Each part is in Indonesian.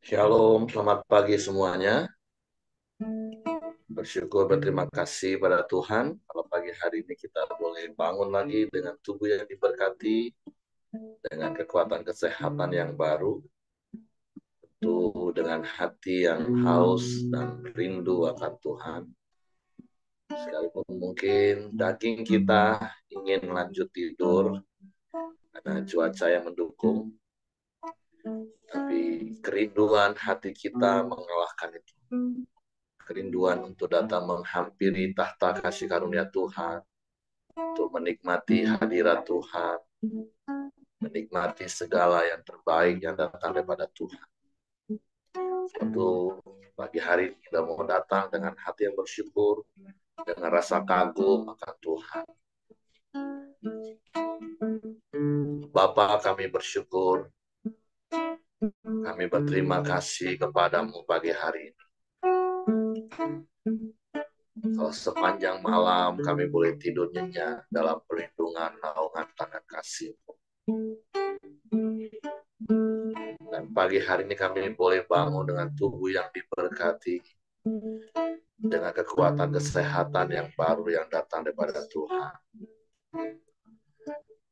Shalom, selamat pagi semuanya. Bersyukur, berterima kasih pada Tuhan. Kalau pagi hari ini kita boleh bangun lagi dengan tubuh yang diberkati, dengan kekuatan kesehatan yang baru, tentu dengan hati yang haus dan rindu akan Tuhan. Sekalipun mungkin daging kita ingin lanjut tidur, karena cuaca yang mendukung, tapi kerinduan hati kita mengalahkan itu. Kerinduan untuk datang menghampiri tahta kasih karunia Tuhan, untuk menikmati hadirat Tuhan, menikmati segala yang terbaik yang datang daripada Tuhan. Untuk pagi hari kita mau datang dengan hati yang bersyukur, dengan rasa kagum akan Tuhan. Bapa, kami bersyukur, kami berterima kasih kepadamu pagi hari ini. Kalau sepanjang malam kami boleh tidur nyenyak dalam perlindungan naungan tangan kasih-Mu. Dan pagi hari ini kami boleh bangun dengan tubuh yang diberkati, dengan kekuatan kesehatan yang baru yang datang daripada Tuhan.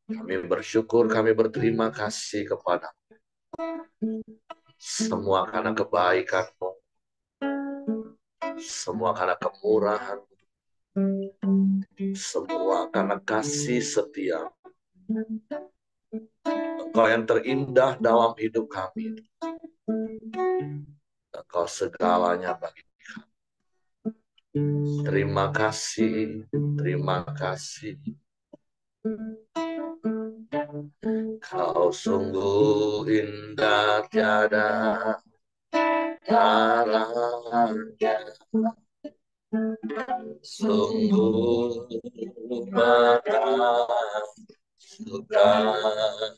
Kami bersyukur, kami berterima kasih kepada semua karena kebaikan-Mu, semua karena kemurahan, semua karena kasih setia. Engkau yang terindah dalam hidup kami. Engkau segalanya bagi kami. Terima kasih, terima kasih. Kau sungguh indah tiada taranya, sungguh menakjubkan,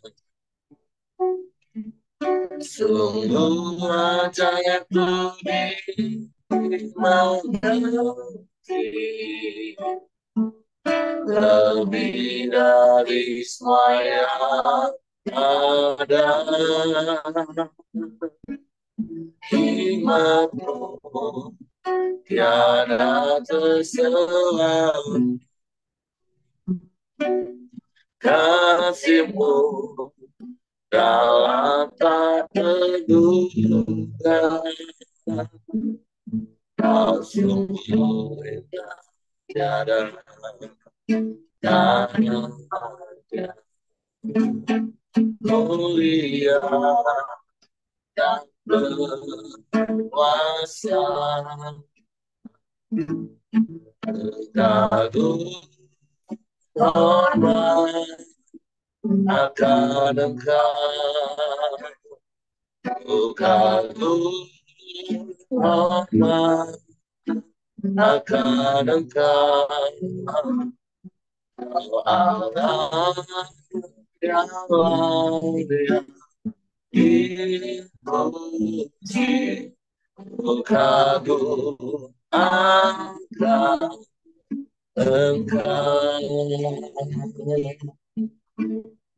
sungguh ajaib budi mengerti, lebih dari semua yang ada. Hikmat-Mu tiada terselang, kasih-Mu dalam tak terduga. Kau sungguh indah tiada tandingan, mulia dan berkuasa, kagum hormat akan Engkau, kagum hormat akan Engkau, Allah yang lain dipuji, kagum akan Engkau.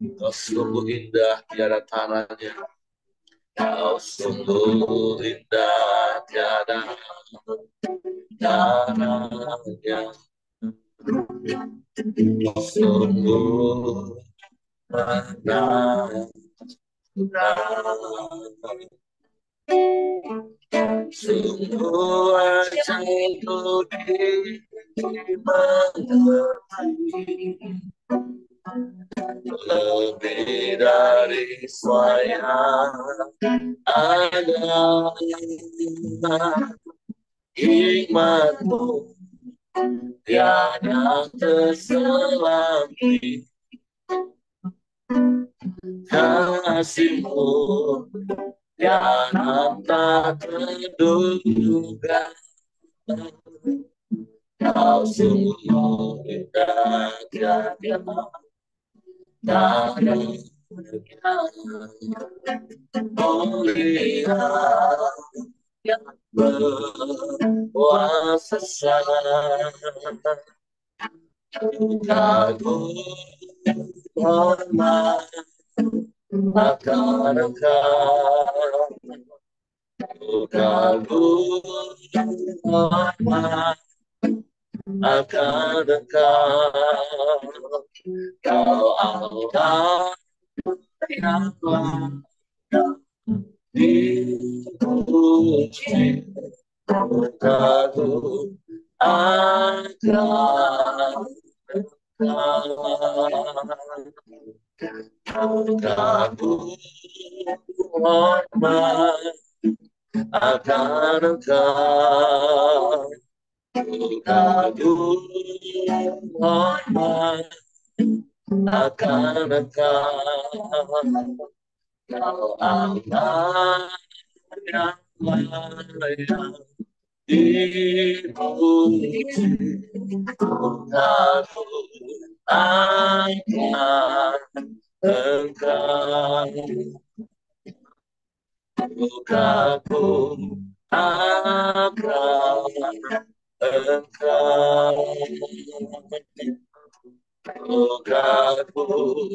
Kau sungguh indah tiada taranya, kau sungguh indah tiada taranya, sungguh menakjubkan, sungguh ajaib budi mengerti, lebih dari semua yang ada. Hikmat-Mu tiada terselangi, kasih-Mu tiada tak terduga. Kau sungguh indah tiada tandingan, mulia yang berkuasa, kagum hormat akan Engkau, kagum akan Engkau, Kau Allah yang dipuji. Kagum akan kagum hormat akan Engkau, kagum hormat akan Engkau, Kau Allah yang layak dipuji. Kagum akan Engkau, kagum akan Engkau, kagum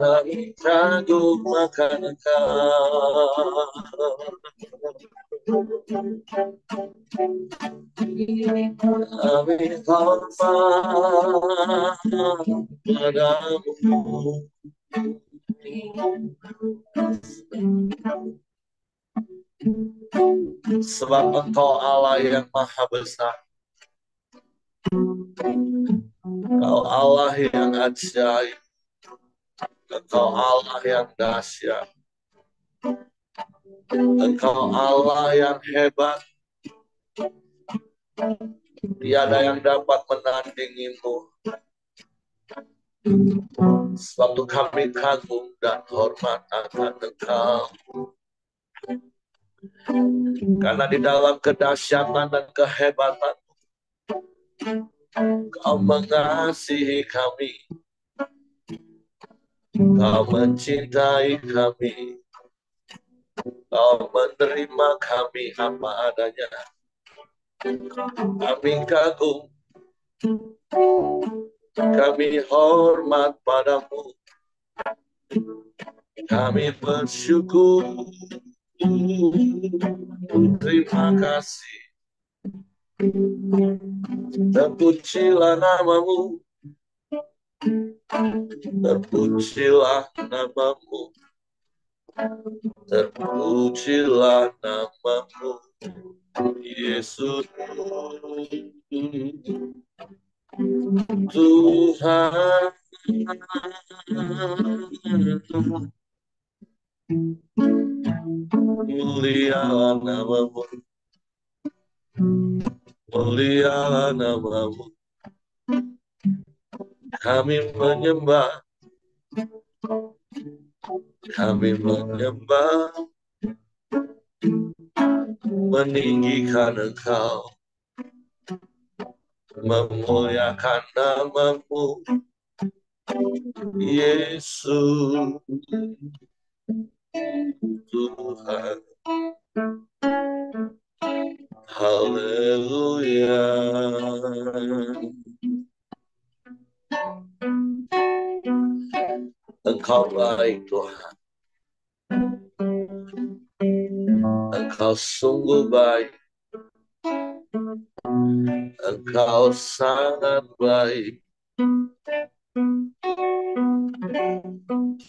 kami kagum akan Engkau, kami hormat padamu. Sebab Engkau Allah yang maha besar, Engkau Allah yang ajaib, Engkau Allah yang dahsyat, Engkau Allah yang hebat, tiada yang dapat menandingimu. Sebab itu kami kagum dan hormat akan Engkau, karena di dalam kedahsyatan dan kehebatan Kau mengasihi kami, Kau mencintai kami, Kau menerima kami apa adanya. Kami kagum, kami hormat padamu, kami bersyukur, terima kasih. Terpujilah namamu, terpujilah namamu, terpujilah namamu, Yesus Tuhan. Mulialah namamu, mulialah namamu. Kami menyembah, kami menyembah, meninggikan Engkau, memuliakan namamu, Yesus Tuhan. Haleluya. Engkau baik Tuhan, Engkau sungguh baik, Engkau sangat baik.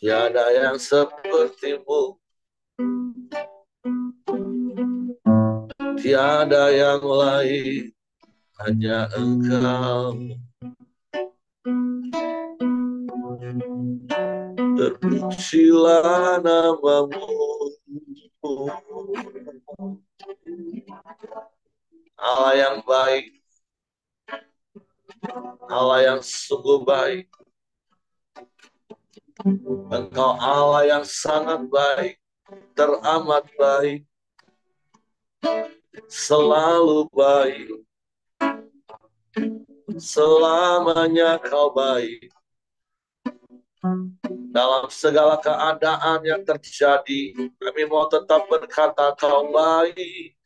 Tiada yang sepertimu, tiada yang lain, hanya Engkau. Terpujilah namamu, Allah yang baik, Allah yang sungguh baik. Engkau Allah yang sangat baik, teramat baik, selalu baik, selamanya Kau baik. Dalam segala keadaan yang terjadi, kami mau tetap berkata, Kau baik.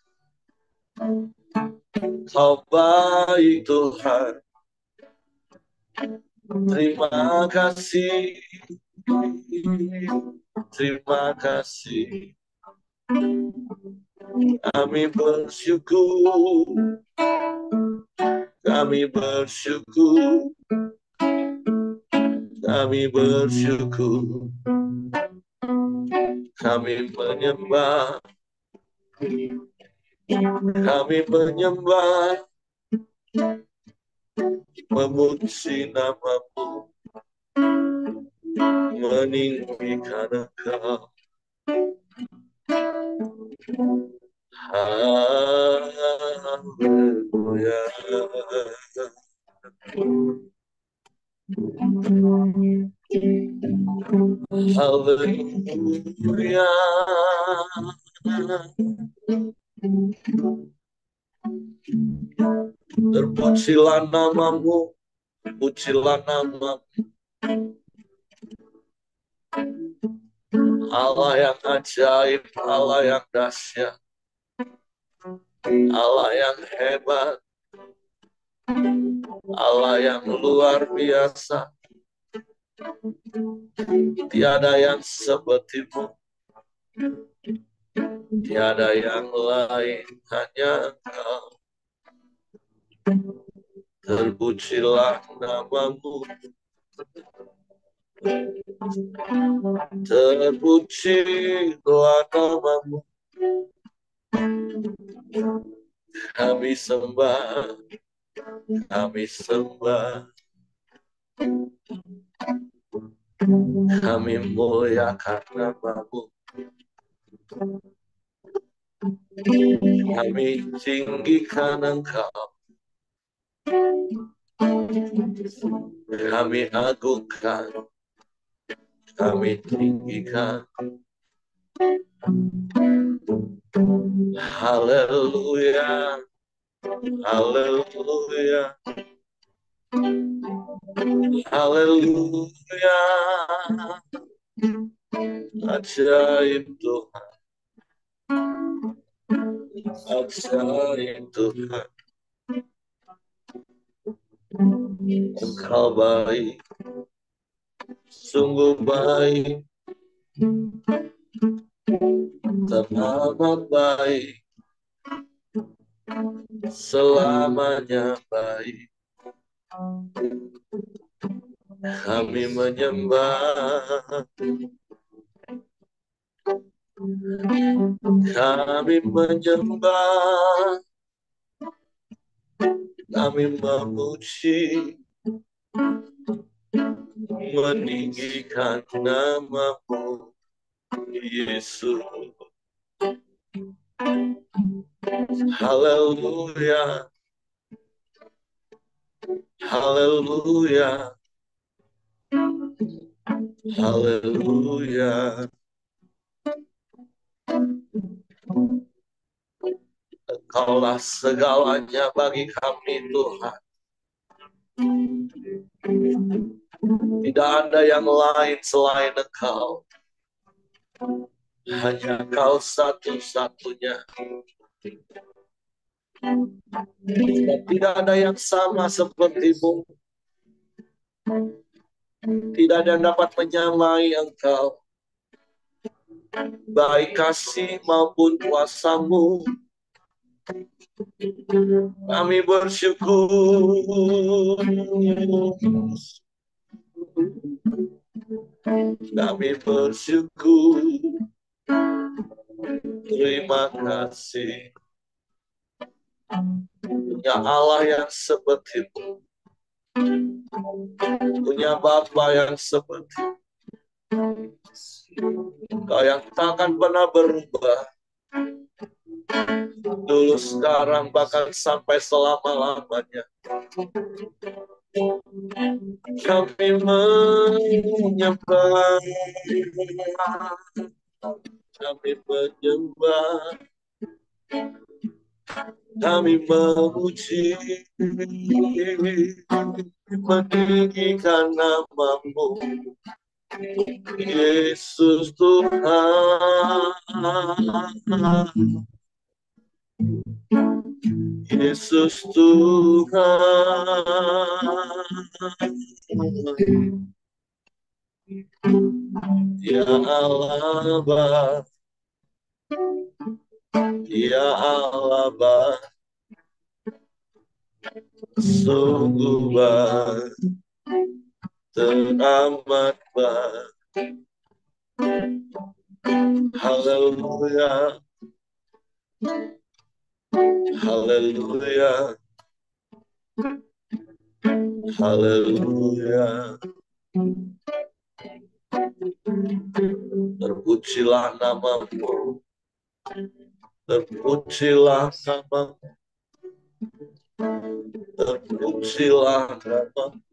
Kau baik Tuhan. Terima kasih. Terima kasih. Kami bersyukur. Kami bersyukur. Kami bersyukur. Kami menyembah. Kami menyembah. Memuji nama-Mu. Meninggikan Engkau. Haleluya. Haleluya. Terpujilah nama-Mu, pujilah nama-Mu. Allah yang ajaib, Allah yang dahsyat, Allah yang hebat, Allah yang luar biasa. Tiada yang seperti-Mu, tiada yang lain, hanya Engkau. Terpujilah nama-Mu, terpujilah nama-Mu. Kami sembah, kami sembah, kami muliakan nama-Mu. Kami tinggikan Engkau. Kami agungkan. Kami tinggikan. Haleluya. Haleluya. Haleluya. Ajaib Tuhan. Ajaib Tuhan. Engkau baik. Sungguh baik. Teramat baik. Selamanya baik. Kami menyembah. Kami menyembah. Kami memuji. Meninggikan nama-Mu, Yesus. Haleluya. Haleluya. Haleluya. Engkaulah segalanya bagi kami, Tuhan. Tidak ada yang lain selain Engkau. Hanya Engkau satu-satunya. Dan tidak ada yang sama seperti-Mu. Tidak ada yang dapat menyamai Engkau. Baik kasih maupun kuasa-Mu. Kami bersyukur. Kami bersyukur. Terima kasih. Punya Allah yang seperti-Mu. Punya Bapa yang seperti-Mu. Kau yang takkan pernah berubah. Dulu, sekarang, bahkan sampai selama-lamanya. Kami menyembah. Kami menyembah. Kami memuji. Meninggikan nama-Mu. Yesus Tuhan, Yesus Tuhan, ya Allah Bapa, ya Allah Bapa, sungguh teramat baik. Haleluya, haleluya, haleluya. Terpujilah namamu, terpujilah namamu, terpujilah namamu,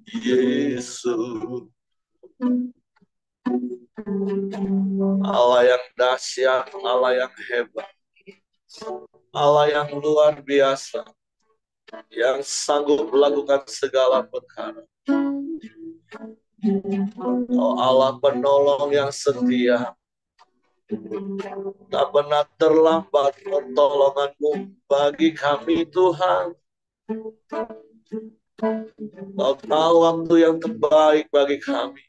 Yesus. Allah yang dahsyat, Allah yang hebat, Allah yang luar biasa, yang sanggup melakukan segala perkara. Oh Allah penolong yang setia, tak pernah terlambat pertolonganmu bagi kami Tuhan. Kau tahu waktu yang terbaik bagi kami.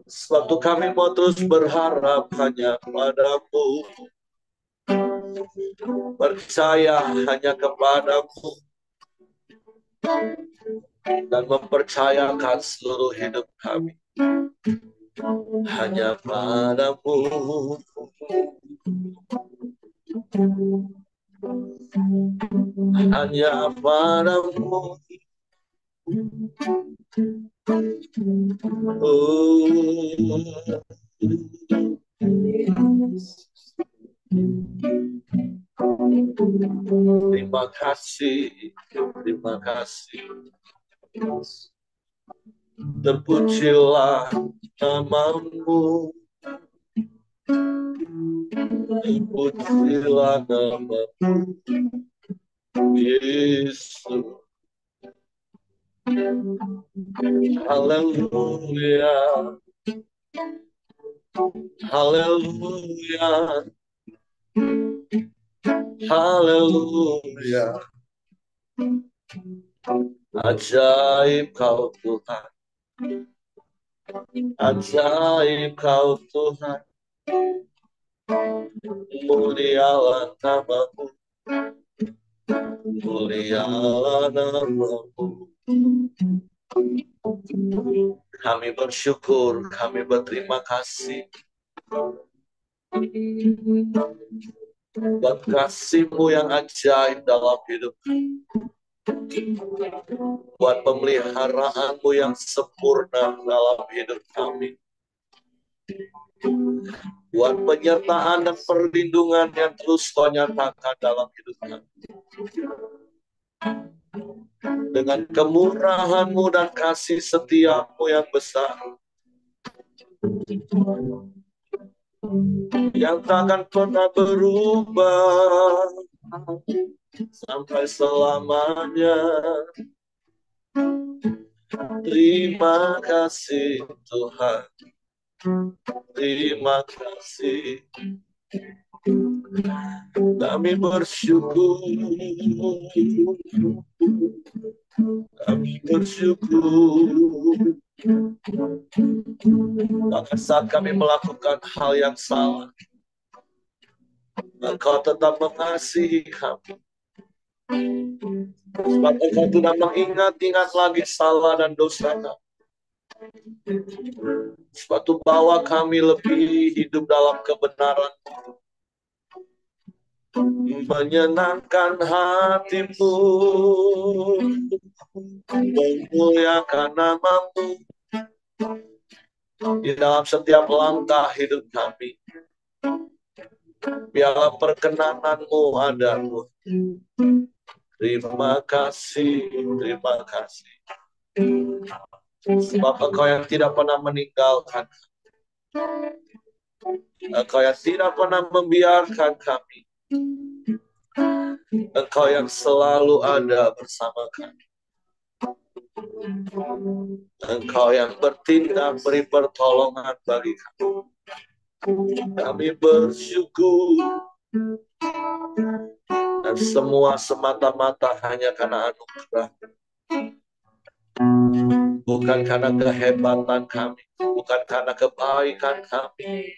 Waktu kami mau terus berharap hanya padamu, percaya hanya kepadamu, dan mempercayakan seluruh hidup kami hanya padamu. Hanya padamu. Terima kasih, terima kasih. Terpujilah namamu, terpujilah namamu, Yesus. Haleluya, haleluya, haleluya. Ajaib kau Tuhan, ajaib kau Tuhan. Mulialah namamu, mulialah namamu. Kami bersyukur, kami berterima kasih buat kasih-Mu yang ajaib dalam hidup kami, buat pemeliharaan-Mu yang sempurna dalam hidup kami, buat penyertaan dan perlindungan yang terus Kau nyatakan dalam hidup kami. Dengan kemurahan-Mu dan kasih setia-Mu yang besar, yang tak akan pernah berubah sampai selamanya. Terima kasih Tuhan, terima kasih. Kami bersyukur, kami bersyukur. Bahkan saat kami melakukan hal yang salah, Engkau tetap mengasihi kami. Sebab Engkau tidak mengingat-ingat lagi salah dan dosa kami. Sebab itu bawa kami lebih hidup dalam kebenaran, menyenangkan hatimu, memuliakan namamu di dalam setiap langkah hidup kami. Biarlah perkenananmu ada, Tuhan. Terima kasih, terima kasih. Sebab Engkau yang tidak pernah meninggalkan, Engkau yang tidak pernah membiarkan kami, Engkau yang selalu ada bersama kami. Engkau yang bertindak beri pertolongan bagi kami. Kami bersyukur. Dan semua semata-mata hanya karena anugerah. Bukan karena kehebatan kami. Bukan karena kebaikan kami.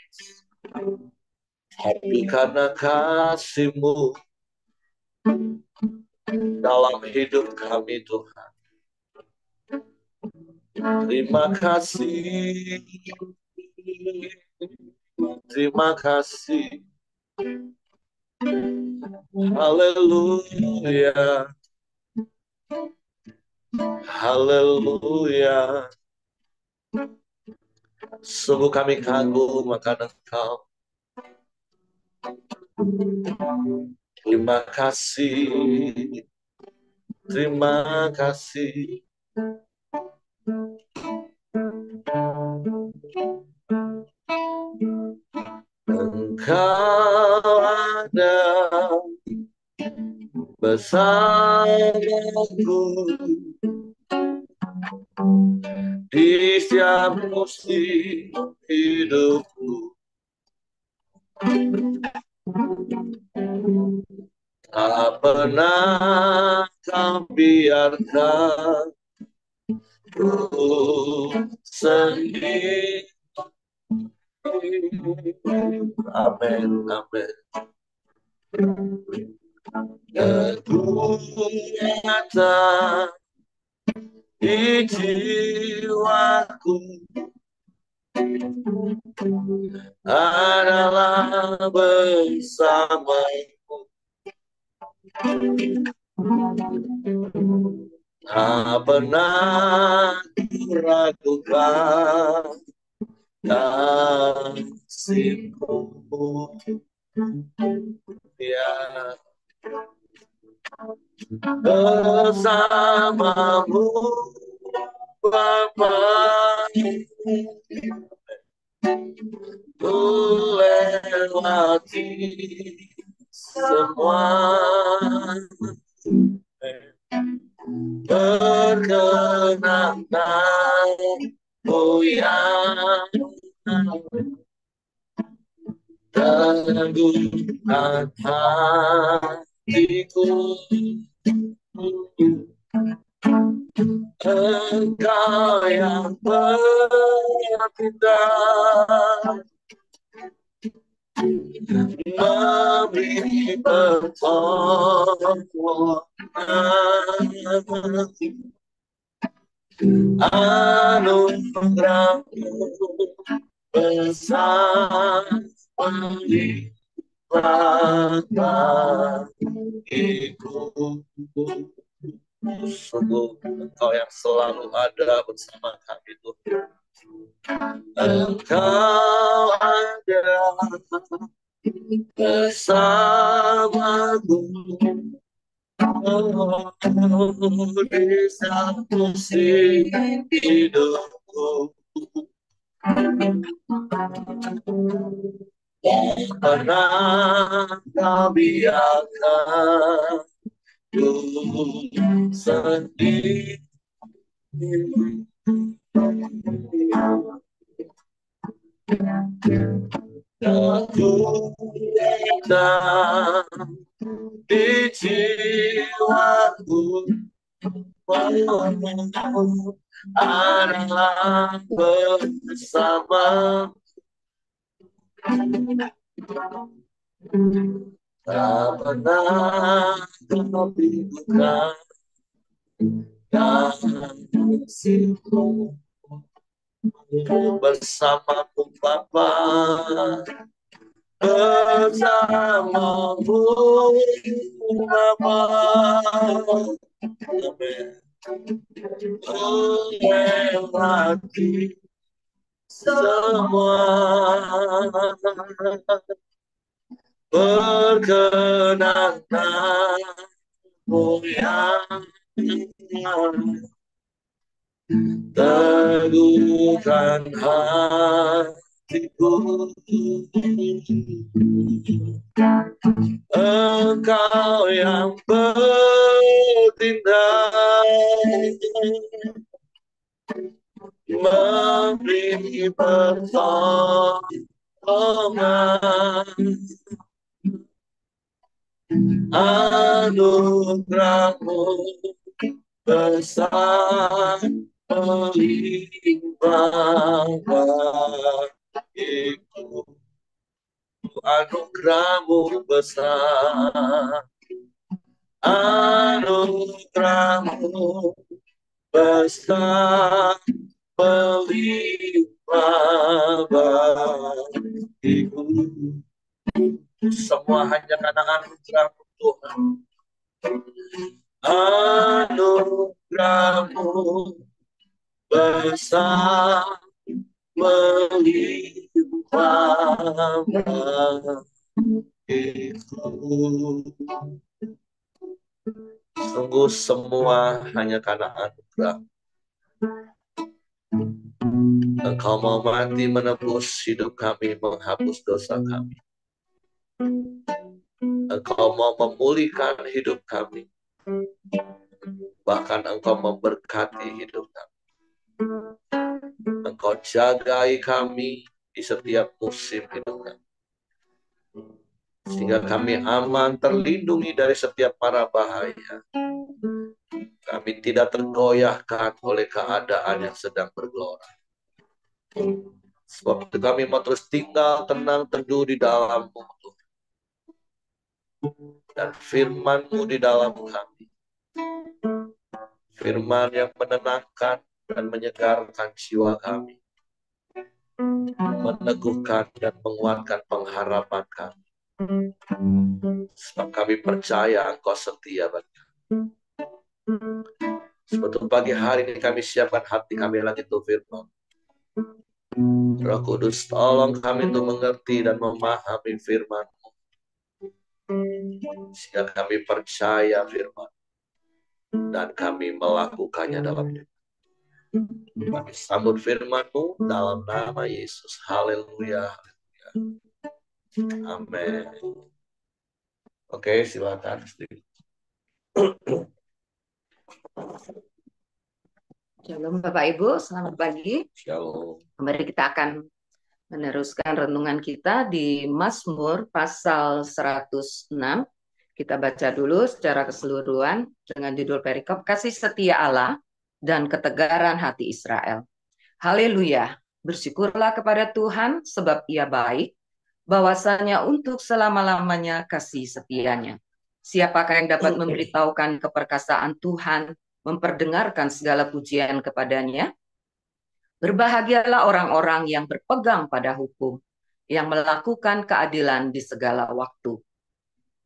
Tapi karena kasih-Mu dalam hidup kami, Tuhan. Terima kasih. Terima kasih. Haleluya. Haleluya. Sungguh kami kagum akan Engkau. Terima kasih. Terima kasih. Engkau ada bersamaku di setiap musim hidupku. Tak pernah Kau biarkan ku sendiri. Amin, amin. Kekuatan di jiwaku adalah bersamamu. Tak pernah ragukan kasih-Mu. Ya, bersamamu Bapa, ku lewati semua perkenanmu yang teguhkan hatiku. Engkau yang bertindak memberi pertolongan, anugerah-Mu besar melimpahkan. Sungguh Engkau yang selalu ada bersama kami, Tuhan. Engkau ada bersamaku di satu musim hidupku. Tak pernah Kau biarkan ku sendiri. Kekuatan di jiwaku adalah bersama. Tak pernah Kau berikan kasih-Mu. Bersamamu Bapa, bersamamu Bapa. Amin. Melewati semua perkenanmu yang teguhkan hatiku. Engkau yang bertindak memberi pertolongan, anugerah-Mu besar melimpah bagiku, anugerah-Mu besar, anugerah-Mu besar melimpah bagiku. Semua hanya karena anugerah-Mu Tuhan. Anugerah-Mu besar melimpah bagiku. Sungguh semua hanya karena anugerah. Engkau mau mati menebus hidup kami, menghapus dosa kami. Engkau mau memulihkan hidup kami. Bahkan Engkau memberkati hidup kami. Engkau jagai kami di setiap musim hidup kami, sehingga kami aman, terlindungi dari setiap mara bahaya. Kami tidak tergoyahkan oleh keadaan yang sedang bergelora. Sebab itu kami mau terus tinggal tenang teduh di dalam-Mu, dan firman-Mu di dalam kami. Firman yang menenangkan dan menyegarkan jiwa kami, meneguhkan dan menguatkan pengharapan kami. Sebab kami percaya Engkau setia bagi kami. Sebab itu pagi hari ini kami siapkan hati kami lagi untuk firman. Roh Kudus, tolong kami untuk mengerti dan memahami firman-Mu, sehingga kami percaya firman dan kami melakukannya dalam hidup. Kami sambut firman-Mu dalam nama Yesus. Haleluya. Amin. Oke, silakan. Shalom Bapak Ibu, selamat pagi. Shalom. Mari kita akan meneruskan renungan kita di Mazmur pasal 106. Kita baca dulu secara keseluruhan dengan judul perikop Kasih Setia Allah dan Ketegaran Hati Israel. Haleluya, bersyukurlah kepada Tuhan sebab Ia baik, bahwasanya untuk selama-lamanya kasih setianya. Siapakah yang dapat memberitahukan keperkasaan Tuhan, memperdengarkan segala pujian kepadanya? Berbahagialah orang-orang yang berpegang pada hukum, yang melakukan keadilan di segala waktu.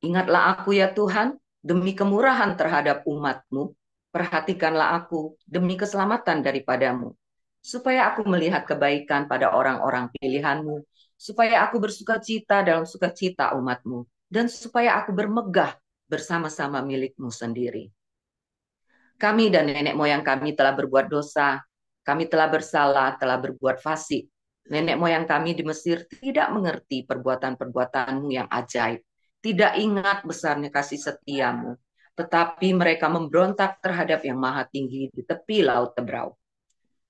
Ingatlah aku ya Tuhan, demi kemurahan terhadap umat-Mu, perhatikanlah aku demi keselamatan daripadamu, supaya aku melihat kebaikan pada orang-orang pilihan-Mu, supaya aku bersuka cita dalam sukacita umat-Mu, dan supaya aku bermegah bersama-sama milik-Mu sendiri. Kami dan nenek moyang kami telah berbuat dosa, kami telah bersalah, telah berbuat fasik. Nenek moyang kami di Mesir tidak mengerti perbuatan-perbuatan-Mu yang ajaib, tidak ingat besarnya kasih setia-Mu, tetapi mereka memberontak terhadap yang maha tinggi di tepi laut Tebrau.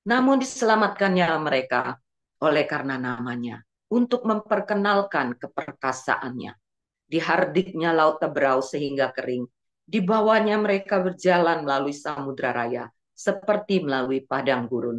Namun diselamatkannya mereka oleh karena namanya, untuk memperkenalkan keperkasaannya. Dihardiknya laut Tebrau sehingga kering, di bawahnya mereka berjalan melalui samudra raya, seperti melalui padang gurun.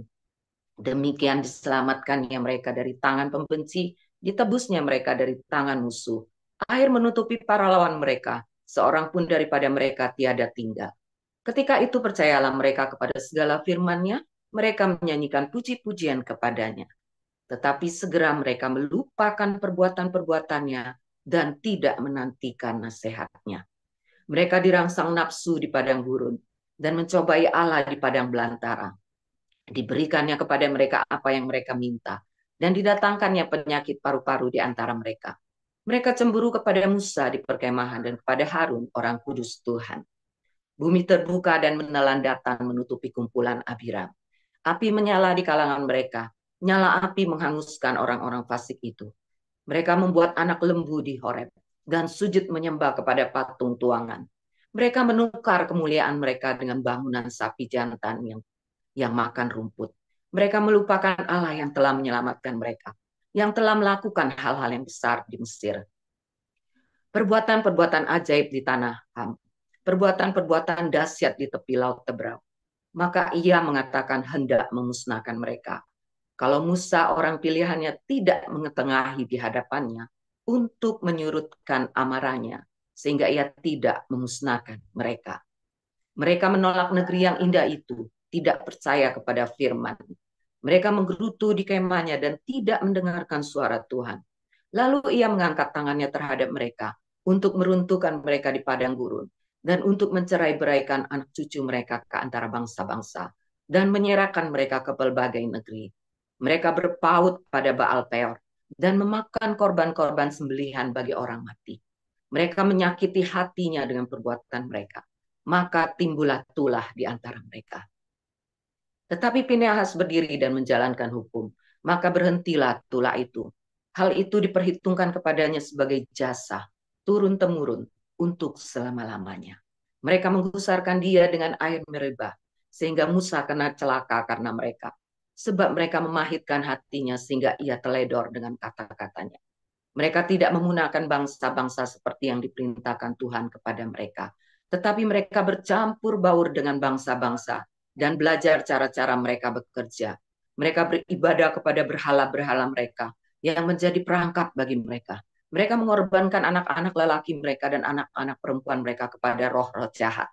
Demikian diselamatkannya mereka dari tangan pembenci, ditebusnya mereka dari tangan musuh. Air menutupi para lawan mereka, seorang pun daripada mereka tiada tinggal. Ketika itu percayalah mereka kepada segala firman-Nya, mereka menyanyikan puji-pujian kepadanya. Tetapi segera mereka melupakan perbuatan-perbuatannya dan tidak menantikan nasihat-Nya. Mereka dirangsang nafsu di padang gurun dan mencobai Allah di padang belantara. Diberikannya kepada mereka apa yang mereka minta, dan didatangkannya penyakit paru-paru di antara mereka. Mereka cemburu kepada Musa di perkemahan dan kepada Harun, orang kudus Tuhan. Bumi terbuka dan menelan datan menutupi kumpulan Abiram. Api menyala di kalangan mereka. Nyala api menghanguskan orang-orang fasik itu. Mereka membuat anak lembu di Horeb dan sujud menyembah kepada patung tuangan. Mereka menukar kemuliaan mereka dengan bangunan sapi jantan yang yang makan rumput. Mereka melupakan Allah yang telah menyelamatkan mereka, yang telah melakukan hal-hal yang besar di Mesir. Perbuatan-perbuatan ajaib di tanah Ham, perbuatan-perbuatan dahsyat di tepi laut Tebrau. Maka ia mengatakan hendak memusnahkan mereka. Kalau Musa orang pilihannya tidak mengetengahi di hadapannya untuk menyurutkan amarahnya, sehingga ia tidak memusnahkan mereka. Mereka menolak negeri yang indah itu, tidak percaya kepada firman. Mereka menggerutu di kemahnya dan tidak mendengarkan suara Tuhan. Lalu ia mengangkat tangannya terhadap mereka untuk meruntuhkan mereka di padang gurun dan untuk mencerai-beraikan anak cucu mereka ke antara bangsa-bangsa dan menyerahkan mereka ke berbagai negeri. Mereka berpaut pada Baal Peor dan memakan korban-korban sembelihan bagi orang mati. Mereka menyakiti hatinya dengan perbuatan mereka. Maka timbullah tulah di antara mereka. Tetapi Pinehas berdiri dan menjalankan hukum. Maka berhentilah tulah itu. Hal itu diperhitungkan kepadanya sebagai jasa, turun-temurun, untuk selama-lamanya. Mereka menggusarkan dia dengan air Meribah, sehingga Musa kena celaka karena mereka. Sebab mereka memahitkan hatinya sehingga ia teledor dengan kata-katanya. Mereka tidak memunahkan bangsa-bangsa seperti yang diperintahkan Tuhan kepada mereka. Tetapi mereka bercampur baur dengan bangsa-bangsa dan belajar cara-cara mereka bekerja. Mereka beribadah kepada berhala-berhala mereka yang menjadi perangkap bagi mereka. Mereka mengorbankan anak-anak lelaki mereka dan anak-anak perempuan mereka kepada roh-roh jahat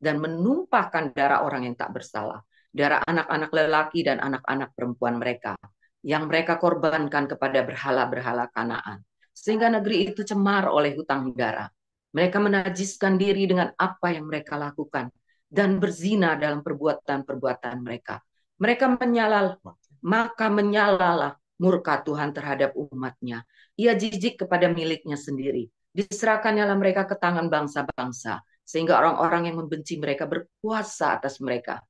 dan menumpahkan darah orang yang tak bersalah, darah anak-anak lelaki dan anak-anak perempuan mereka yang mereka korbankan kepada berhala-berhala Kanaan. Sehingga negeri itu cemar oleh hutang darah. Mereka menajiskan diri dengan apa yang mereka lakukan dan berzina dalam perbuatan-perbuatan mereka. Mereka menyalalah murka Tuhan terhadap umatnya. Ia jijik kepada miliknya sendiri. Diserahkannya mereka ke tangan bangsa-bangsa, sehingga orang-orang yang membenci mereka berkuasa atas mereka.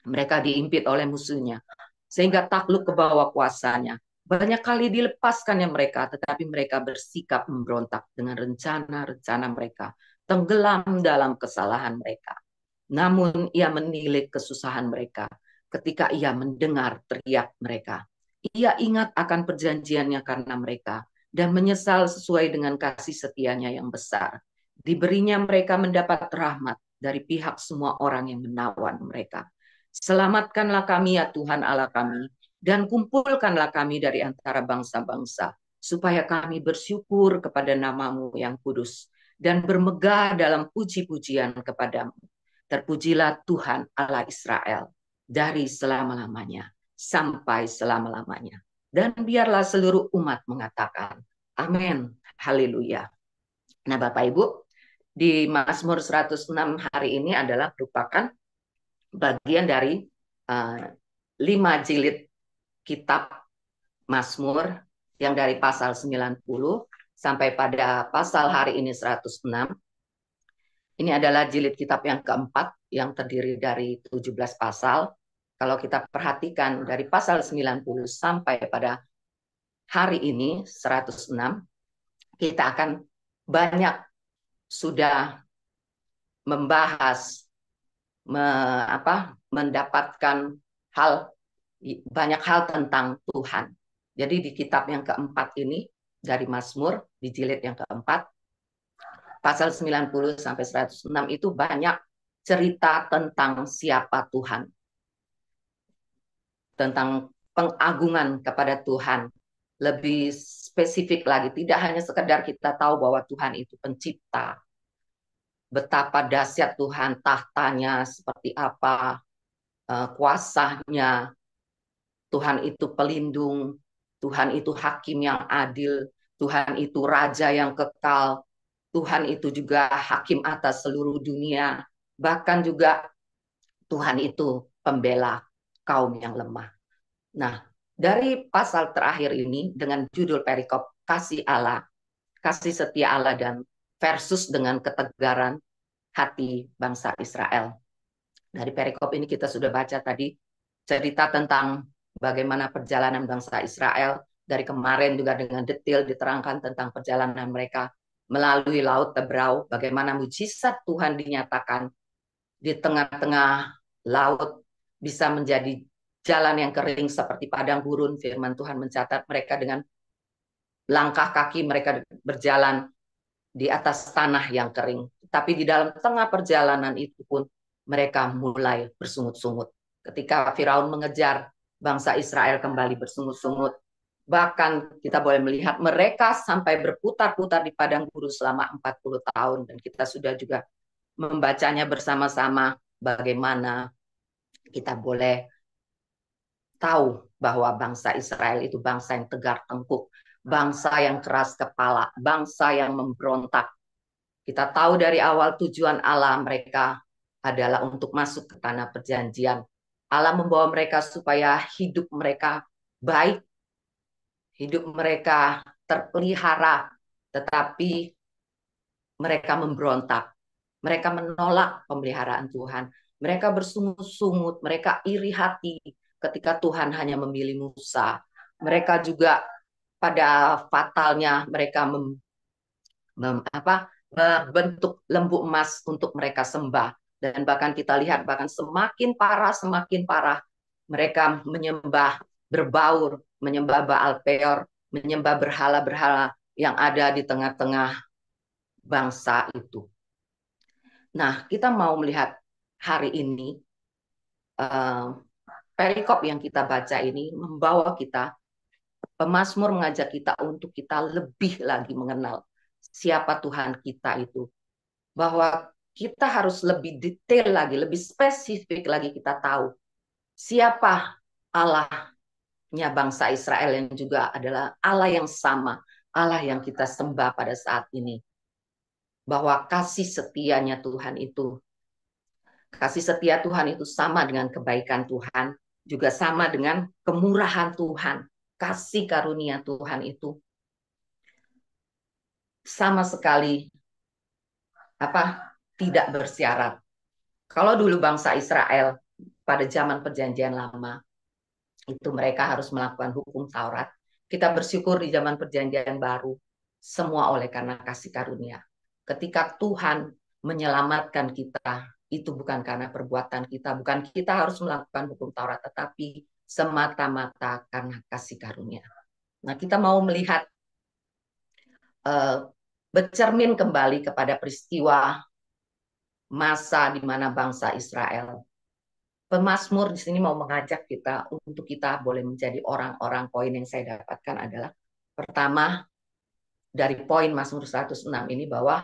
Mereka diimpit oleh musuhnya, sehingga takluk ke bawah kuasanya. Banyak kali dilepaskannya mereka, tetapi mereka bersikap memberontak dengan rencana-rencana mereka, tenggelam dalam kesalahan mereka. Namun ia menilik kesusahan mereka ketika ia mendengar teriak mereka. Ia ingat akan perjanjiannya karena mereka dan menyesal sesuai dengan kasih setianya yang besar. Diberinya mereka mendapat rahmat dari pihak semua orang yang menawan mereka. Selamatkanlah kami ya Tuhan Allah kami, dan kumpulkanlah kami dari antara bangsa-bangsa, supaya kami bersyukur kepada namamu yang kudus, dan bermegah dalam puji-pujian kepadamu. Terpujilah Tuhan Allah Israel, dari selama-lamanya, sampai selama-lamanya. Dan biarlah seluruh umat mengatakan, amin, haleluya. Nah Bapak Ibu, di Mazmur 106 hari ini adalah merupakan bagian dari 5 jilid kitab Mazmur yang dari pasal 90 sampai pada pasal hari ini 106. Ini adalah jilid kitab yang keempat yang terdiri dari 17 pasal. Kalau kita perhatikan dari pasal 90 sampai pada hari ini 106, kita akan banyak sudah membahas mendapatkan banyak hal tentang Tuhan. Jadi di kitab yang keempat ini dari Mazmur di jilid yang keempat pasal 90 sampai 106 itu banyak cerita tentang siapa Tuhan. Tentang pengagungan kepada Tuhan. Lebih spesifik lagi, tidak hanya sekedar kita tahu bahwa Tuhan itu pencipta. Betapa dahsyat Tuhan, tahtanya seperti apa, kuasanya, Tuhan itu pelindung, Tuhan itu hakim yang adil, Tuhan itu raja yang kekal, Tuhan itu juga hakim atas seluruh dunia, bahkan juga Tuhan itu pembela kaum yang lemah. Nah, dari pasal terakhir ini dengan judul perikop kasih Allah, kasih setia Allah dan versus dengan ketegaran hati bangsa Israel. Dari perikop ini kita sudah baca tadi cerita tentang bagaimana perjalanan bangsa Israel. Dari kemarin juga dengan detail diterangkan tentang perjalanan mereka melalui Laut Tebrau, bagaimana mujizat Tuhan dinyatakan di tengah-tengah laut, bisa menjadi jalan yang kering seperti padang gurun. Firman Tuhan mencatat mereka dengan langkah kaki mereka berjalan di atas tanah yang kering. Tapi di dalam tengah perjalanan itu pun mereka mulai bersungut-sungut. Ketika Firaun mengejar bangsa Israel kembali bersungut-sungut, bahkan kita boleh melihat mereka sampai berputar-putar di padang gurun selama 40 tahun. Dan kita sudah juga membacanya bersama-sama bagaimana kita boleh tahu bahwa bangsa Israel itu bangsa yang tegar tengkuk, bangsa yang keras kepala, bangsa yang memberontak. Kita tahu dari awal tujuan Allah mereka adalah untuk masuk ke tanah perjanjian. Allah membawa mereka supaya hidup mereka baik, hidup mereka terpelihara, tetapi mereka memberontak. Mereka menolak pemeliharaan Tuhan. Mereka bersungut-sungut, mereka iri hati ketika Tuhan hanya memilih Musa. Mereka juga pada fatalnya mereka membentuk lembu emas untuk mereka sembah. Dan bahkan kita lihat bahkan semakin parah mereka menyembah berbaur, menyembah Baal Peor, menyembah berhala-berhala yang ada di tengah-tengah bangsa itu. Nah, kita mau melihat hari ini perikop yang kita baca ini membawa kita, pemazmur mengajak kita untuk kita lebih lagi mengenal siapa Tuhan kita itu. Bahwa kita harus lebih detail lagi, lebih spesifik lagi kita tahu siapa Allahnya bangsa Israel yang juga adalah Allah yang sama, Allah yang kita sembah pada saat ini. Bahwa kasih setianya Tuhan itu, kasih setia Tuhan itu sama dengan kebaikan Tuhan, juga sama dengan kemurahan Tuhan, kasih karunia Tuhan itu sama sekali tidak bersyarat. Kalau dulu bangsa Israel pada zaman perjanjian lama itu mereka harus melakukan hukum Taurat. Kita bersyukur di zaman perjanjian baru semua oleh karena kasih karunia. Ketika Tuhan menyelamatkan kita, itu bukan karena perbuatan kita, bukan kita harus melakukan hukum Taurat, tetapi semata-mata karena kasih karunia. Nah, kita mau melihat bercermin kembali kepada peristiwa masa di mana bangsa Israel. Pemazmur di sini mau mengajak kita untuk kita boleh menjadi orang-orang. Poin yang saya dapatkan adalah pertama dari poin Mazmur 106 ini bahwa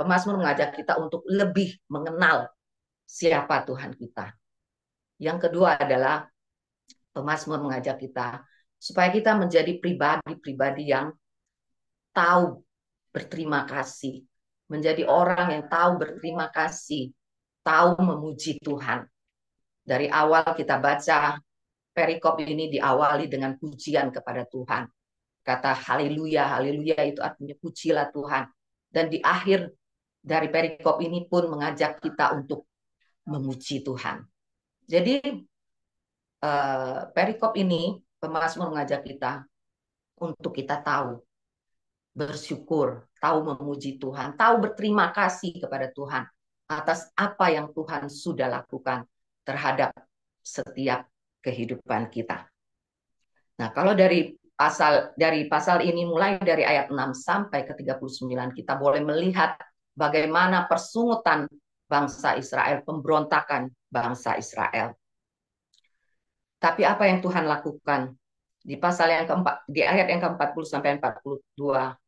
pemazmur mengajak kita untuk lebih mengenal siapa Tuhan kita. Yang kedua adalah pemazmur mengajak kita supaya kita menjadi pribadi-pribadi yang tahu berterima kasih, menjadi orang yang tahu berterima kasih, tahu memuji Tuhan. Dari awal kita baca perikop ini diawali dengan pujian kepada Tuhan. Kata haleluya, haleluya itu artinya pujilah Tuhan. Dan di akhir dari perikop ini pun mengajak kita untuk memuji Tuhan. Jadi perikop ini pemazmur mengajak kita untuk kita tahu bersyukur, tahu memuji Tuhan, tahu berterima kasih kepada Tuhan atas apa yang Tuhan sudah lakukan terhadap setiap kehidupan kita. Nah, kalau dari pasal ini mulai dari ayat 6 sampai ke 39 kita boleh melihat bagaimana persungutan bangsa Israel, pemberontakan bangsa Israel. Tapi apa yang Tuhan lakukan? Di pasal yang keempat, di ayat yang ke-40 sampai 42,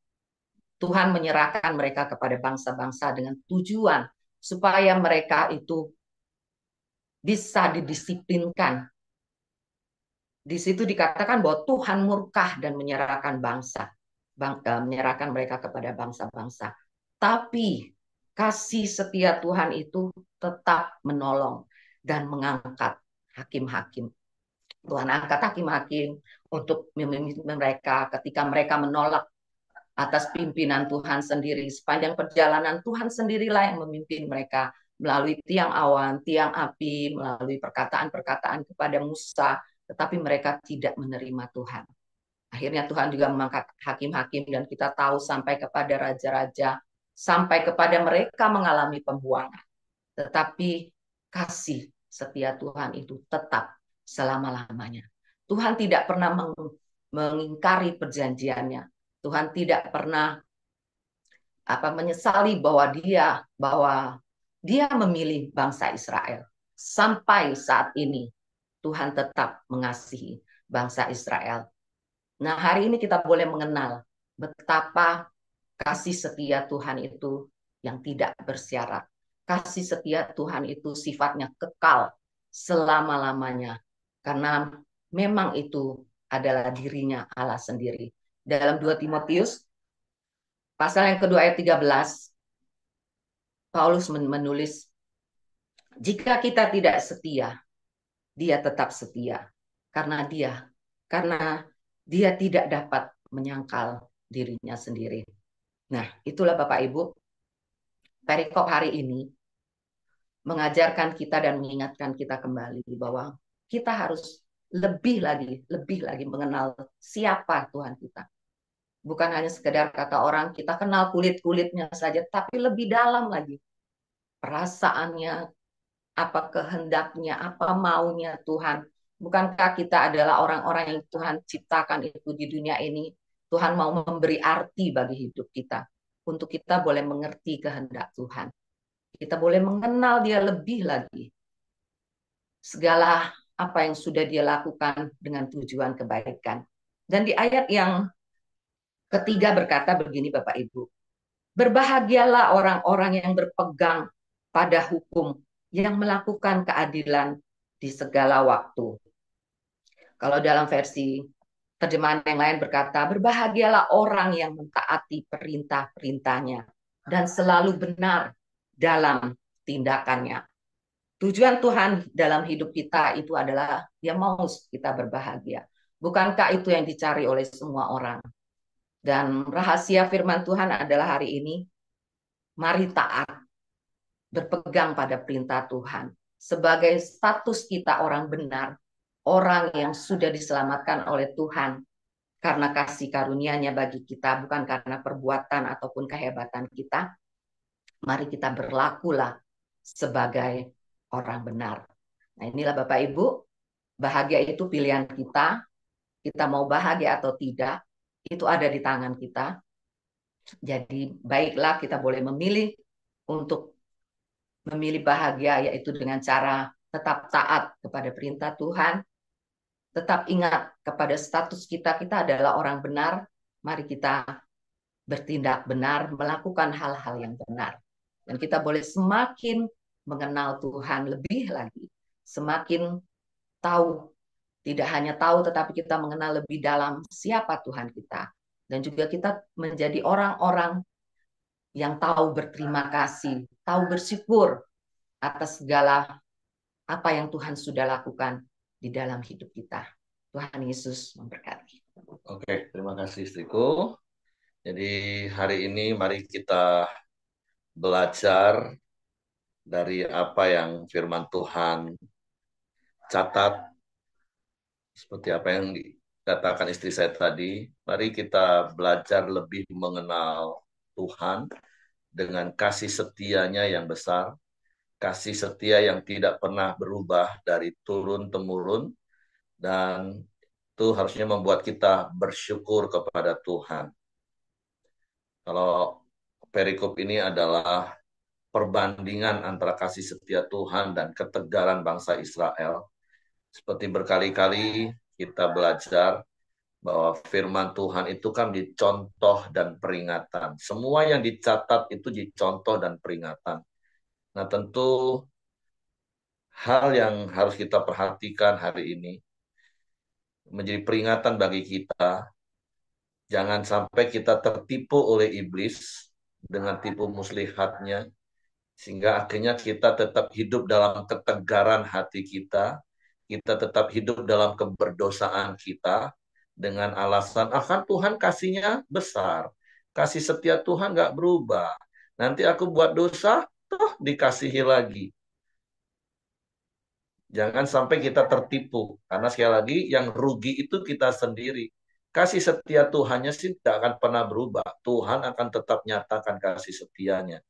Tuhan menyerahkan mereka kepada bangsa-bangsa dengan tujuan supaya mereka itu bisa didisiplinkan. Di situ dikatakan bahwa Tuhan murka dan menyerahkan menyerahkan mereka kepada bangsa-bangsa. Tapi kasih setia Tuhan itu tetap menolong dan mengangkat hakim-hakim. Tuhan angkat hakim-hakim untuk memimpin mereka ketika mereka menolak atas pimpinan Tuhan sendiri. Sepanjang perjalanan Tuhan sendirilah yang memimpin mereka melalui tiang awan, tiang api, melalui perkataan-perkataan kepada Musa, tetapi mereka tidak menerima Tuhan. Akhirnya Tuhan juga mengangkat hakim-hakim dan kita tahu sampai kepada raja-raja, sampai kepada mereka mengalami pembuangan. tetapi kasih setia Tuhan itu tetap selama-lamanya. Tuhan tidak pernah mengingkari perjanjiannya. Tuhan tidak pernah menyesali bahwa dia memilih bangsa Israel. Sampai saat ini Tuhan tetap mengasihi bangsa Israel. Nah, hari ini kita boleh mengenal betapa kasih setia Tuhan itu yang tidak bersyarat. Kasih setia Tuhan itu sifatnya kekal selama-lamanya. Karena memang itu adalah dirinya Allah sendiri. Dalam 2 Timotius pasal yang kedua ayat 13, Paulus menulis, jika kita tidak setia, dia tetap setia. Karena dia tidak dapat menyangkal dirinya sendiri. Nah, itulah Bapak Ibu, perikop hari ini mengajarkan kita dan mengingatkan kita kembali bahwa kita harus lebih lagi mengenal siapa Tuhan kita. Bukan hanya sekedar kata orang kita kenal kulit-kulitnya saja, tapi lebih dalam lagi. Perasaannya, apa kehendaknya, apa maunya Tuhan. Bukankah kita adalah orang-orang yang Tuhan ciptakan itu di dunia ini? Tuhan mau memberi arti bagi hidup kita. Untuk kita boleh mengerti kehendak Tuhan. Kita boleh mengenal dia lebih lagi. Segala apa yang sudah dia lakukan dengan tujuan kebaikan. Dan di ayat yang ketiga berkata begini Bapak Ibu. Berbahagialah orang-orang yang berpegang pada hukum, yang melakukan keadilan di segala waktu. Kalau dalam versi terjemahan yang lain berkata, berbahagialah orang yang mentaati perintah-perintahnya dan selalu benar dalam tindakannya. Tujuan Tuhan dalam hidup kita itu adalah Dia mau kita berbahagia. Bukankah itu yang dicari oleh semua orang? Dan rahasia firman Tuhan adalah hari ini, mari taat, berpegang pada perintah Tuhan. Sebagai status kita orang benar, orang yang sudah diselamatkan oleh Tuhan karena kasih karunia-Nya bagi kita, bukan karena perbuatan ataupun kehebatan kita. Mari kita berlakulah sebagai orang benar. Nah, inilah Bapak Ibu, bahagia itu pilihan kita. Kita mau bahagia atau tidak, itu ada di tangan kita. Jadi baiklah kita boleh memilih untuk memilih bahagia, yaitu dengan cara tetap taat kepada perintah Tuhan, tetap ingat kepada status kita, kita adalah orang benar, mari kita bertindak benar, melakukan hal-hal yang benar. Dan kita boleh semakin mengenal Tuhan lebih lagi, semakin tahu, tidak hanya tahu tetapi kita mengenal lebih dalam siapa Tuhan kita. Dan juga kita menjadi orang-orang yang tahu berterima kasih, tahu bersyukur atas segala apa yang Tuhan sudah lakukan di dalam hidup kita. Tuhan Yesus memberkati. Oke, terima kasih istriku. Jadi hari ini mari kita belajar dari apa yang firman Tuhan catat, seperti apa yang dikatakan istri saya tadi. Mari kita belajar lebih mengenal Tuhan dengan kasih setianya yang besar, kasih setia yang tidak pernah berubah dari turun-temurun, dan itu harusnya membuat kita bersyukur kepada Tuhan. Kalau perikop ini adalah perbandingan antara kasih setia Tuhan dan ketegaran bangsa Israel. Seperti berkali-kali kita belajar bahwa firman Tuhan itu kan dicontoh dan peringatan. Semua yang dicatat itu dicontoh dan peringatan. Nah, tentu hal yang harus kita perhatikan hari ini menjadi peringatan bagi kita. Jangan sampai kita tertipu oleh iblis dengan tipu muslihatnya, sehingga akhirnya kita tetap hidup dalam ketegaran hati kita tetap hidup dalam keberdosaan kita, dengan alasan, kan Tuhan kasihnya besar, kasih setia Tuhan nggak berubah, nanti aku buat dosa, toh dikasihi lagi. Jangan sampai kita tertipu, karena sekali lagi yang rugi itu kita sendiri. Kasih setia Tuhannya sih tidak akan pernah berubah. Tuhan akan tetap nyatakan kasih setianya.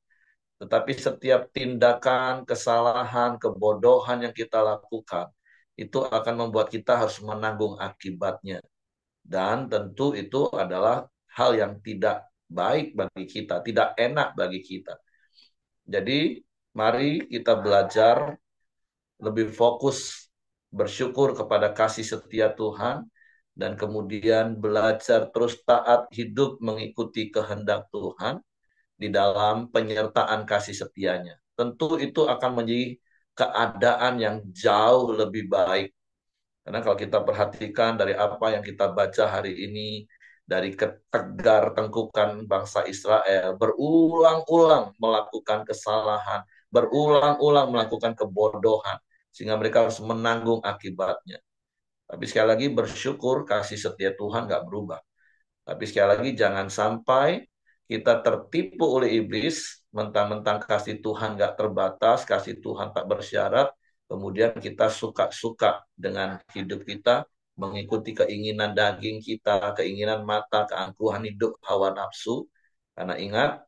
Tetapi setiap tindakan, kesalahan, kebodohan yang kita lakukan, itu akan membuat kita harus menanggung akibatnya. Dan tentu itu adalah hal yang tidak baik bagi kita, tidak enak bagi kita. Jadi, mari kita belajar lebih fokus bersyukur kepada kasih setia Tuhan, dan kemudian belajar terus taat hidup mengikuti kehendak Tuhan di dalam penyertaan kasih setianya. Tentu itu akan menjadi keadaan yang jauh lebih baik. Karena kalau kita perhatikan dari apa yang kita baca hari ini, dari ketegar tengkukan bangsa Israel, berulang-ulang melakukan kesalahan, berulang-ulang melakukan kebodohan, sehingga mereka harus menanggung akibatnya. Tapi sekali lagi bersyukur kasih setia Tuhan nggak berubah. Tapi sekali lagi jangan sampai kita tertipu oleh iblis, mentang-mentang kasih Tuhan nggak terbatas, kasih Tuhan tak bersyarat, kemudian kita suka-suka dengan hidup kita, mengikuti keinginan daging kita, keinginan mata, keangkuhan hidup, hawa nafsu. Karena ingat,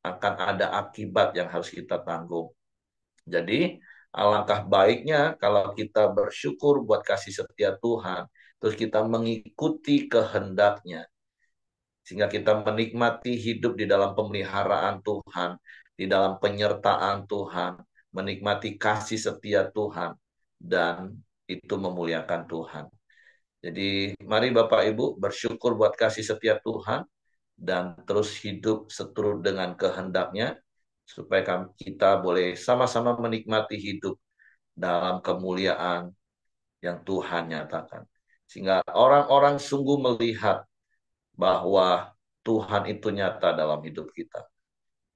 akan ada akibat yang harus kita tanggung. Jadi, alangkah baiknya kalau kita bersyukur buat kasih setia Tuhan, terus kita mengikuti kehendaknya, sehingga kita menikmati hidup di dalam pemeliharaan Tuhan, di dalam penyertaan Tuhan, menikmati kasih setia Tuhan, dan itu memuliakan Tuhan. Jadi mari Bapak Ibu bersyukur buat kasih setia Tuhan, dan terus hidup seturut dengan kehendaknya, supaya kita boleh sama-sama menikmati hidup dalam kemuliaan yang Tuhan nyatakan. Sehingga orang-orang sungguh melihat bahwa Tuhan itu nyata dalam hidup kita.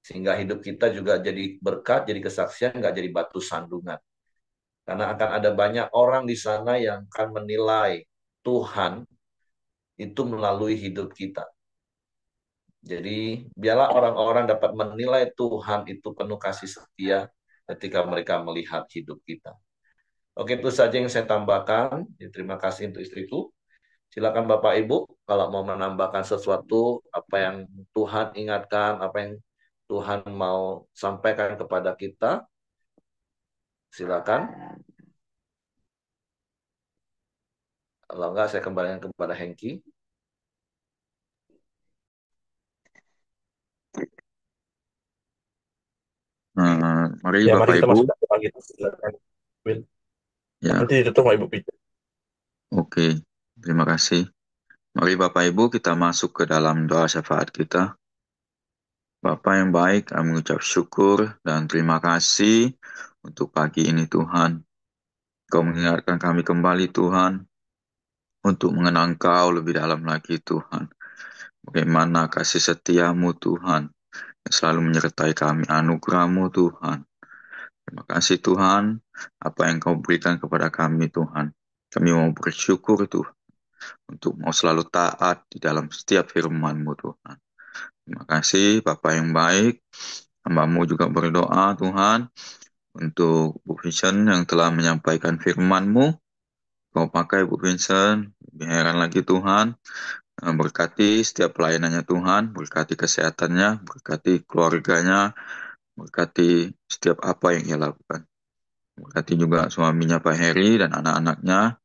Sehingga hidup kita juga jadi berkat, jadi kesaksian, nggak jadi batu sandungan. Karena akan ada banyak orang di sana yang akan menilai Tuhan itu melalui hidup kita. Jadi biarlah orang-orang dapat menilai Tuhan itu penuh kasih setia ketika mereka melihat hidup kita. Oke, itu saja yang saya tambahkan. Terima kasih untuk istriku. Silakan Bapak Ibu, kalau mau menambahkan sesuatu, apa yang Tuhan ingatkan, apa yang Tuhan mau sampaikan kepada kita, silakan. Kalau enggak, saya kembalikan kepada Hengki. Mari Ya, mari Bapak kita Ibu. masuk ke pagi. Silakan. Will. Ya, Nanti ditutup Pak Ibu Peter. oke. Terima kasih. Mari Bapak Ibu kita masuk ke dalam doa syafaat kita. Bapa yang baik, kami mengucap syukur dan terima kasih untuk pagi ini Tuhan. Kau mengingatkan kami kembali Tuhan untuk mengenal Engkau lebih dalam lagi Tuhan. Bagaimana kasih setiamu Tuhan yang selalu menyertai kami, anugerah-Mu Tuhan. Terima kasih Tuhan, apa yang Kau berikan kepada kami Tuhan. Kami mau bersyukur Tuhan, untuk mau selalu taat di dalam setiap firman-Mu Tuhan. Terima kasih Bapa yang baik, hamba-Mu juga berdoa Tuhan, untuk Bu Vincent yang telah menyampaikan firman-Mu. Kau pakai Bu Vincent, lebih heran lagi Tuhan, berkati setiap pelayanannya Tuhan, berkati kesehatannya, berkati keluarganya, berkati setiap apa yang ia lakukan. Berkati juga suaminya Pak Heri dan anak-anaknya.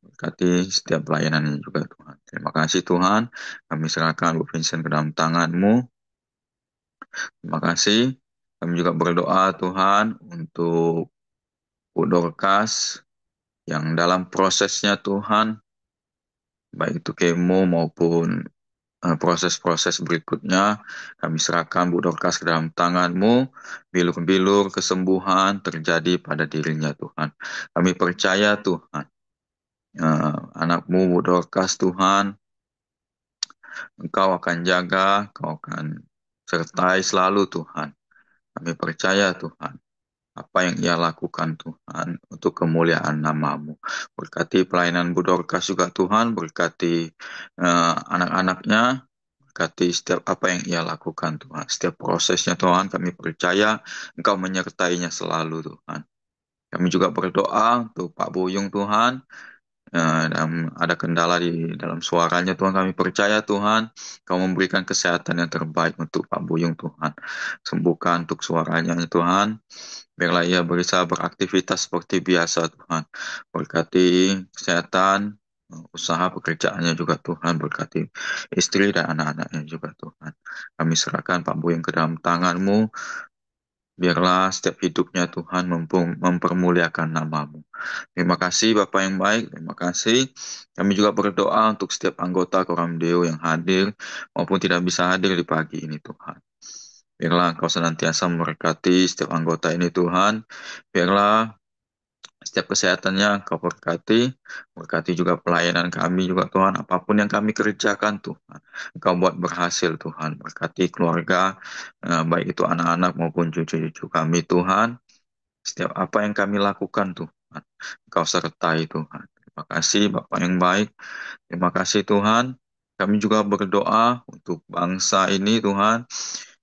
Berkati setiap pelayanannya juga Tuhan. Terima kasih Tuhan. Kami serahkan Bu Vincent ke dalam tangan-Mu. Terima kasih. Kami juga berdoa Tuhan untuk Bu Dorcas yang dalam prosesnya Tuhan, baik itu kemo maupun proses-proses berikutnya, kami serahkan Bu Dorcas ke dalam tangan-Mu. Bilur-bilur kesembuhan terjadi pada dirinya Tuhan. Kami percaya Tuhan, anak-Mu Bu Dorcas Tuhan, Engkau akan jaga, Engkau akan sertai selalu Tuhan. Kami percaya Tuhan, apa yang ia lakukan Tuhan untuk kemuliaan nama-Mu. Berkati pelayanan Bu Dorcas juga Tuhan, berkati anak-anaknya, berkati setiap apa yang ia lakukan Tuhan. Setiap prosesnya Tuhan, kami percaya Engkau menyertainya selalu Tuhan. Kami juga berdoa untuk Pak Buyung Tuhan, dan ada kendala di dalam suaranya Tuhan. Kami percaya Tuhan, Kau memberikan kesehatan yang terbaik untuk Pak Buyung Tuhan. Sembuhkan untuk suaranya Tuhan. Biarlah ia bisa beraktivitas seperti biasa Tuhan. Berkati kesehatan, usaha pekerjaannya juga Tuhan. Berkati istri dan anak-anaknya juga Tuhan. Kami serahkan Pak Buyung ke dalam tangan-Mu. Biarlah setiap hidupnya Tuhan mempermuliakan nama-Mu. Terima kasih Bapak yang baik, terima kasih. Kami juga berdoa untuk setiap anggota Koram Deo yang hadir maupun tidak bisa hadir di pagi ini Tuhan. Biarlah Engkau senantiasa memberkati setiap anggota ini Tuhan. Biarlah setiap kesehatannya Engkau berkati juga pelayanan kami juga Tuhan. Apapun yang kami kerjakan Tuhan, Engkau buat berhasil Tuhan. Berkati keluarga, baik itu anak-anak maupun cucu-cucu kami Tuhan. Setiap apa yang kami lakukan Tuhan, Engkau sertai Tuhan. Terima kasih Bapak yang baik. Terima kasih Tuhan. Kami juga berdoa untuk bangsa ini Tuhan.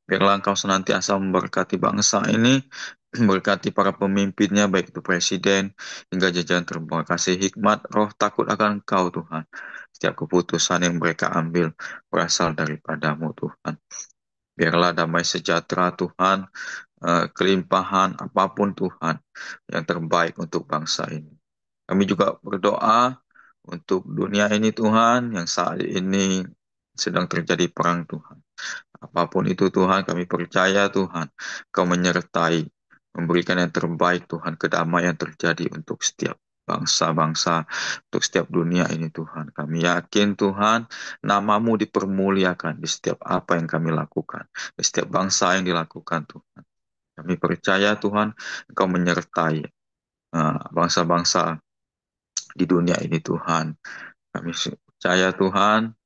Biarlah Engkau senantiasa memberkati bangsa ini, memberkati para pemimpinnya, baik itu presiden hingga jajaran terima kasih hikmat, roh takut akan Engkau Tuhan. Setiap keputusan yang mereka ambil berasal daripadamu Tuhan. Biarlah damai sejahtera Tuhan, kelimpahan apapun Tuhan yang terbaik untuk bangsa ini. Kami juga berdoa untuk dunia ini Tuhan yang saat ini sedang terjadi perang Tuhan. Apapun itu Tuhan, kami percaya Tuhan, Kau menyertai, memberikan yang terbaik Tuhan, kedamaian terjadi untuk setiap bangsa-bangsa, untuk setiap dunia ini Tuhan. Kami yakin Tuhan, nama-Mu dipermuliakan di setiap apa yang kami lakukan, di setiap bangsa yang dilakukan Tuhan. Kami percaya Tuhan, Engkau menyertai bangsa-bangsa di dunia ini Tuhan. Kami percaya Tuhan,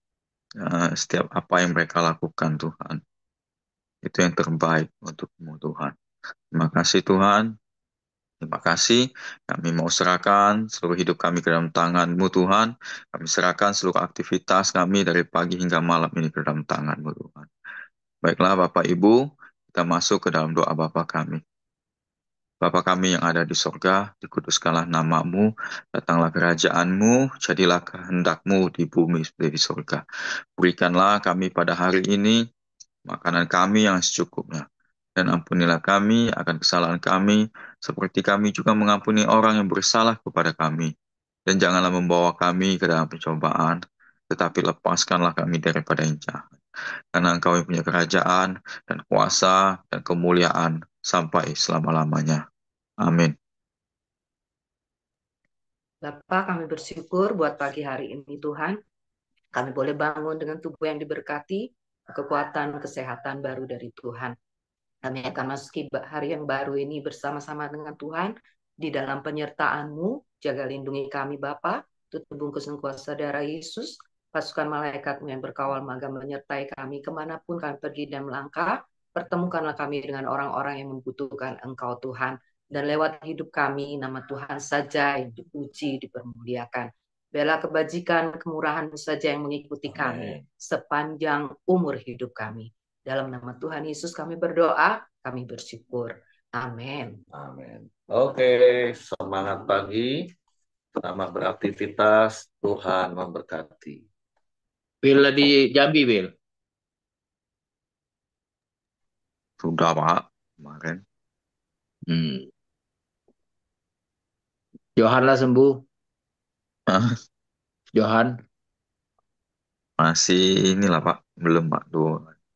setiap apa yang mereka lakukan Tuhan, itu yang terbaik untukmu Tuhan. Terima kasih Tuhan. Terima kasih. Kami mau serahkan seluruh hidup kami ke dalam tangan-Mu Tuhan. Kami serahkan seluruh aktivitas kami dari pagi hingga malam ini ke dalam tangan-Mu Tuhan. Baiklah Bapak Ibu, kita masuk ke dalam doa Bapa kami. Bapa kami yang ada di sorga, dikuduskanlah nama-Mu, datanglah kerajaan-Mu, jadilah kehendak-Mu di bumi seperti di sorga. Berikanlah kami pada hari ini makanan kami yang secukupnya. Dan ampunilah kami akan kesalahan kami, seperti kami juga mengampuni orang yang bersalah kepada kami. Dan janganlah membawa kami ke dalam pencobaan, tetapi lepaskanlah kami daripada yang jahat. Karena Engkau yang punya kerajaan, dan kuasa, dan kemuliaan, sampai selama-lamanya. Amin. Bapak, kami bersyukur buat pagi hari ini Tuhan. Kami boleh bangun dengan tubuh yang diberkati, kekuatan, kesehatan baru dari Tuhan. Kami akan masuki hari yang baru ini bersama-sama dengan Tuhan di dalam penyertaan-Mu. Jaga lindungi kami Bapa, tutup bungkus dan kuasa darah Yesus, pasukan malaikat-Mu yang berkawal maga menyertai kami kemanapun kami pergi dan melangkah. Pertemukanlah kami dengan orang-orang yang membutuhkan Engkau Tuhan. Dan lewat hidup kami, nama Tuhan saja yang dipuji, dipermuliakan. Bela kebajikan, kemurahan-Mu saja yang mengikuti kami sepanjang umur hidup kami. Dalam nama Tuhan Yesus kami berdoa, kami bersyukur. Amin. Amin. Oke, semangat pagi. Selamat beraktivitas. Tuhan memberkati. Will di Jambi, Will. Sudah Pak, kemarin. Johan lah sembuh. Johan. Masih inilah Pak, belum Pak,